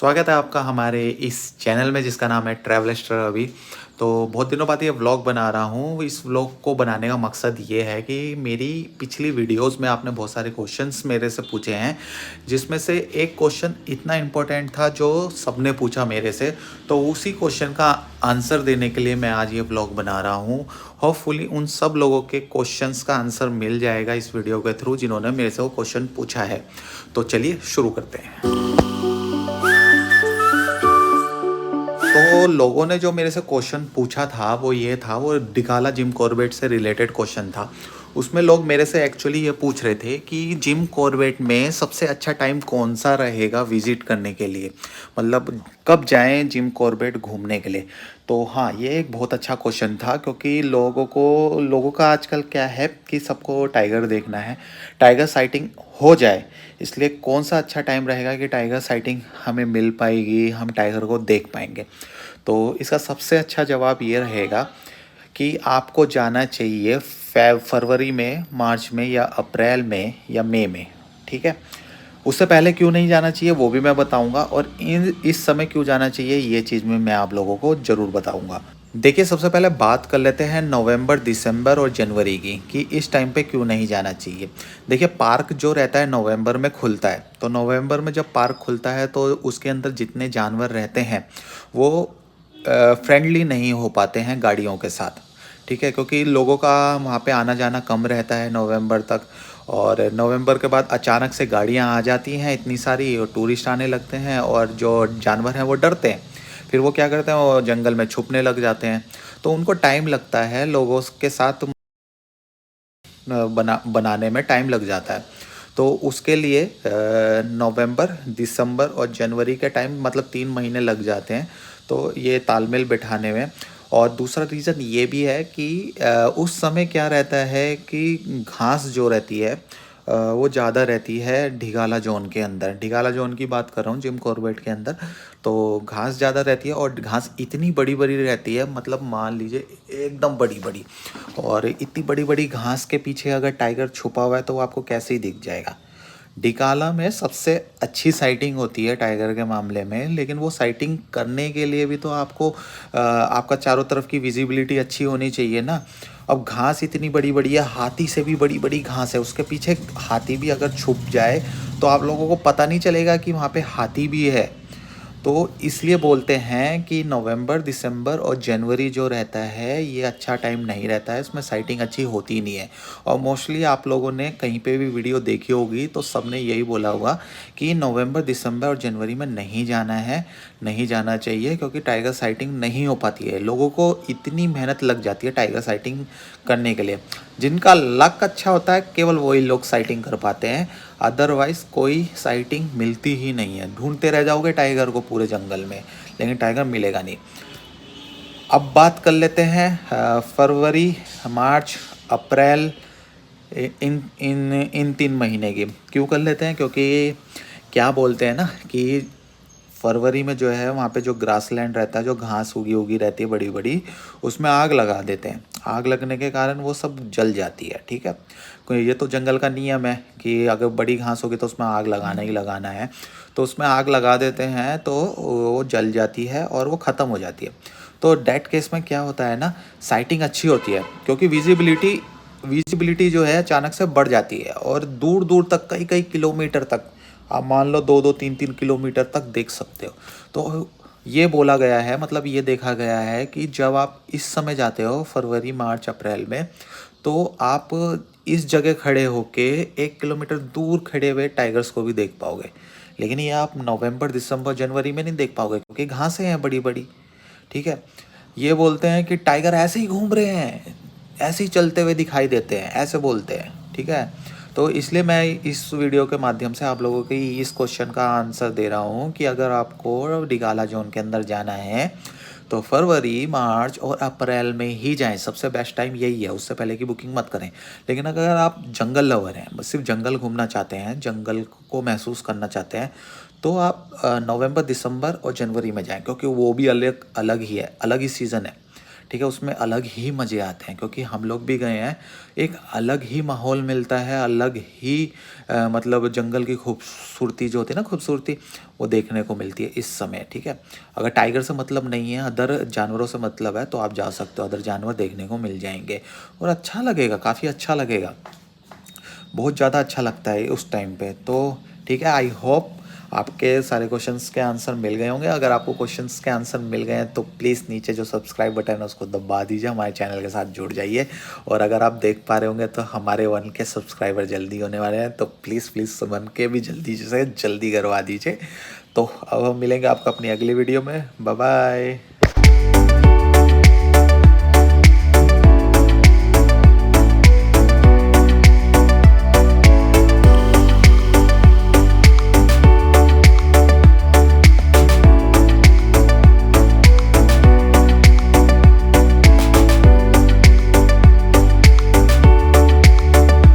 स्वागत है आपका हमारे इस चैनल में जिसका नाम है ट्रैवलिस्टर अभी। तो बहुत दिनों बाद ये व्लॉग बना रहा हूँ। इस व्लॉग को बनाने का मकसद ये है कि मेरी पिछली वीडियोस में आपने बहुत सारे क्वेश्चंस मेरे से पूछे हैं, जिसमें से एक क्वेश्चन इतना इम्पोर्टेंट था जो सबने पूछा मेरे से। तो उसी क्वेश्चन का आंसर देने के लिए मैं आज ये व्लॉग बना रहा हूँ। होपफुली उन सब लोगों के क्वेश्चंस का आंसर मिल जाएगा इस वीडियो के थ्रू जिन्होंने मेरे से वो क्वेश्चन पूछा है। तो चलिए शुरू करते हैं। तो लोगों ने जो मेरे से क्वेश्चन पूछा था वो ये था, वो डिगाला जिम कॉर्बेट से रिलेटेड क्वेश्चन था। उसमें लोग मेरे से एक्चुअली ये पूछ रहे थे कि जिम कॉर्बेट में सबसे अच्छा टाइम कौन सा रहेगा विज़िट करने के लिए, मतलब कब जाएं जिम कॉर्बेट घूमने के लिए। तो हाँ, ये एक बहुत अच्छा क्वेश्चन था क्योंकि लोगों का आजकल क्या है कि सबको टाइगर देखना है, टाइगर साइटिंग हो जाए। इसलिए कौन सा अच्छा टाइम रहेगा कि टाइगर साइटिंग हमें मिल पाएगी, हम टाइगर को देख पाएंगे। तो इसका सबसे अच्छा जवाब ये रहेगा कि आपको जाना चाहिए फरवरी में, मार्च में या अप्रैल में या मई में। ठीक है, उससे पहले क्यों नहीं जाना चाहिए वो भी मैं बताऊंगा, और इस समय क्यों जाना चाहिए ये चीज़ में मैं आप लोगों को ज़रूर बताऊंगा। देखिए, सबसे पहले बात कर लेते हैं नवंबर, दिसंबर और जनवरी की कि इस टाइम पे क्यों नहीं जाना चाहिए। देखिए, पार्क जो रहता है नवंबर में खुलता है, तो नवंबर में जब पार्क खुलता है तो उसके अंदर जितने जानवर रहते हैं वो फ्रेंडली नहीं हो पाते हैं गाड़ियों के साथ। ठीक है, क्योंकि लोगों का वहाँ पे आना जाना कम रहता है नवंबर तक, और नवंबर के बाद अचानक से गाड़ियाँ आ जाती हैं इतनी सारी, और टूरिस्ट आने लगते हैं और जो जानवर हैं वो डरते हैं। फिर वो क्या करते हैं, वो जंगल में छुपने लग जाते हैं। तो उनको टाइम लगता है, लोगों के साथ बनाने में टाइम लग जाता है। तो उसके लिए नवंबर, दिसंबर और जनवरी के टाइम, मतलब 3 महीने लग जाते हैं तो ये तालमेल बिठाने में। और दूसरा रीज़न ये भी है कि उस समय क्या रहता है कि घास जो रहती है वो ज़्यादा रहती है ढिगाला जोन के अंदर। ढिगाला जोन की बात कर रहा हूँ, जिम कॉर्बेट के अंदर। तो घास ज़्यादा रहती है और घास इतनी बड़ी बड़ी रहती है, मतलब मान लीजिए एकदम बड़ी बड़ी। और इतनी बड़ी बड़ी घास के पीछे अगर टाइगर छुपा हुआ है तो वो आपको कैसे ही दिख जाएगा। डिकाला में सबसे अच्छी साइटिंग होती है टाइगर के मामले में, लेकिन वो साइटिंग करने के लिए भी तो आपको आपका चारों तरफ की विजिबिलिटी अच्छी होनी चाहिए ना। अब घास इतनी बड़ी बड़ी है, हाथी से भी बड़ी बड़ी घास है, उसके पीछे हाथी भी अगर छुप जाए तो आप लोगों को पता नहीं चलेगा कि वहाँ पे हाथी भी है। तो इसलिए बोलते हैं कि नवंबर, दिसंबर और जनवरी जो रहता है ये अच्छा टाइम नहीं रहता है, इसमें साइटिंग अच्छी होती नहीं है। और मोस्टली आप लोगों ने कहीं पे भी वीडियो देखी होगी तो सबने यही बोला होगा कि नवंबर, दिसंबर और जनवरी में नहीं जाना है, नहीं जाना चाहिए, क्योंकि टाइगर साइटिंग नहीं हो पाती है। लोगों को इतनी मेहनत लग जाती है टाइगर साइटिंग करने के लिए। जिनका लक अच्छा होता है केवल वही लोग साइटिंग कर पाते हैं, अदरवाइज़ कोई साइटिंग मिलती ही नहीं है। ढूंढते रह जाओगे टाइगर को पूरे जंगल में, लेकिन टाइगर मिलेगा नहीं। अब बात कर लेते हैं फरवरी, मार्च, अप्रैल, इन इन इन 3 महीने की। क्यों कर लेते हैं, क्योंकि क्या बोलते हैं ना कि फरवरी में जो है वहाँ पे जो ग्रासलैंड रहता है, जो घास उगी उगी रहती है बड़ी बड़ी, उसमें आग लगा देते हैं। आग लगने के कारण वो सब जल जाती है। ठीक है, कोई ये तो जंगल का नियम है कि अगर बड़ी घास होगी तो उसमें आग लगाना ही लगाना है। तो उसमें आग लगा देते हैं तो वो जल जाती है और वो ख़त्म हो जाती है। तो डेट केस में क्या होता है ना, साइटिंग अच्छी होती है क्योंकि विजिबिलिटी जो है अचानक से बढ़ जाती है, और दूर दूर तक, कई कई किलोमीटर तक, आप मान लो 2-2, 3-3 किलोमीटर तक देख सकते हो। तो ये बोला गया है, मतलब ये देखा गया है कि जब आप इस समय जाते हो फरवरी, मार्च, अप्रैल में, तो आप इस जगह खड़े होके 1 किलोमीटर दूर खड़े हुए टाइगर्स को भी देख पाओगे। लेकिन ये आप नवंबर, दिसंबर, जनवरी में नहीं देख पाओगे क्योंकि घासें हैं बड़ी बड़ी। ठीक है, ये बोलते हैं कि टाइगर ऐसे ही घूम रहे हैं, ऐसे ही चलते हुए दिखाई देते हैं, ऐसे बोलते हैं। ठीक है, तो इसलिए मैं इस वीडियो के माध्यम से आप लोगों की इस क्वेश्चन का आंसर दे रहा हूँ कि अगर आपको डिगाला जोन के अंदर जाना है तो फरवरी, मार्च और अप्रैल में ही जाएं। सबसे बेस्ट टाइम यही है, उससे पहले की बुकिंग मत करें। लेकिन अगर आप जंगल लवर हैं, बस सिर्फ जंगल घूमना चाहते हैं, जंगल को महसूस करना चाहते हैं, तो आप नवंबर, दिसंबर और जनवरी में जाएं, क्योंकि वो भी अलग अलग ही है, अलग ही सीज़न है। ठीक है, उसमें अलग ही मज़े आते हैं, क्योंकि हम लोग भी गए हैं। एक अलग ही माहौल मिलता है, अलग ही मतलब जंगल की खूबसूरती जो होती है ना, खूबसूरती वो देखने को मिलती है इस समय। ठीक है, अगर टाइगर से मतलब नहीं है, अदर जानवरों से मतलब है, तो आप जा सकते हो, अदर जानवर देखने को मिल जाएंगे और अच्छा लगेगा, काफ़ी अच्छा लगेगा, बहुत ज़्यादा अच्छा लगता है उस टाइम पे। तो ठीक है, आई होप आपके सारे क्वेश्चंस के आंसर मिल गए होंगे। अगर आपको क्वेश्चंस के आंसर मिल गए हैं तो प्लीज़ नीचे जो सब्सक्राइब बटन है उसको दबा दीजिए, हमारे चैनल के साथ जुड़ जाइए। और अगर आप देख पा रहे होंगे तो हमारे 1K सब्सक्राइबर जल्दी होने वाले हैं, तो प्लीज़ प्लीज़ 1K भी जल्दी से जल्दी करवा दीजिए। तो अब हम मिलेंगे आपको अपनी अगली वीडियो में। Bye bye.